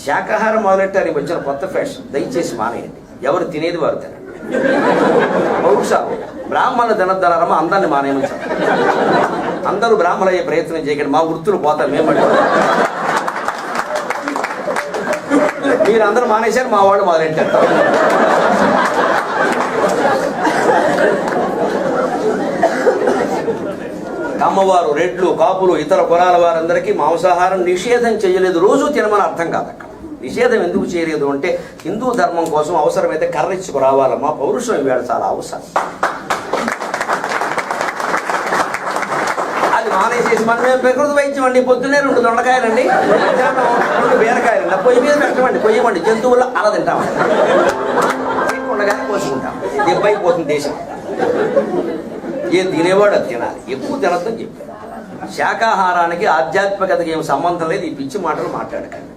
శాకాహారం మొదలెట్టారు వచ్చిన కొత్త ఫ్యాషన్. దయచేసి మానేయండి. ఎవరు తినేది వారు తినండి. పౌరుషాలు బ్రాహ్మణులు తినద్దనరమా అందరిని మానేయమని అందరూ బ్రాహ్మణులు అయ్యే ప్రయత్నం చేయకండి. మా వృత్తులు పోతారు. మేము మీరందరూ మానేశారు, మా వాళ్ళు మొదలెట్టారు. కమ్మవారు, రెడ్లు, కాపులు, ఇతర కులాల వారందరికీ మాంసాహారం నిషేధం చేయలేదు. రోజు తినమని అర్థం కాదు. అక్కడ నిషేధం ఎందుకు చేయలేదు అంటే హిందూ ధర్మం కోసం అవసరమైతే కర్రెచ్చుకు రావాలమ్మా. పౌరుషం ఇవాళ చాలా అవసరం. అది మానేసేసి మనం ప్రకృతి వైద్యం అండి. పొద్దున్నే 2 దొండకాయలండి, 2 బీరకాయలండి, పొయ్యి మీద పెట్టమండి, కొయ్యమండి. జంతువుల్లో అలా తింటామండి. ఉండగానే పోసుకుంటాం. దెబ్బైపోతుంది దేశం. ఏ తినేవాడు అది తినాలి, ఎక్కువ తినద్దని చెప్పారు. శాకాహారానికి ఆధ్యాత్మికతకి ఏం సంబంధం లేదు. ఈ పిచ్చి మాటలు మాట్లాడకండి.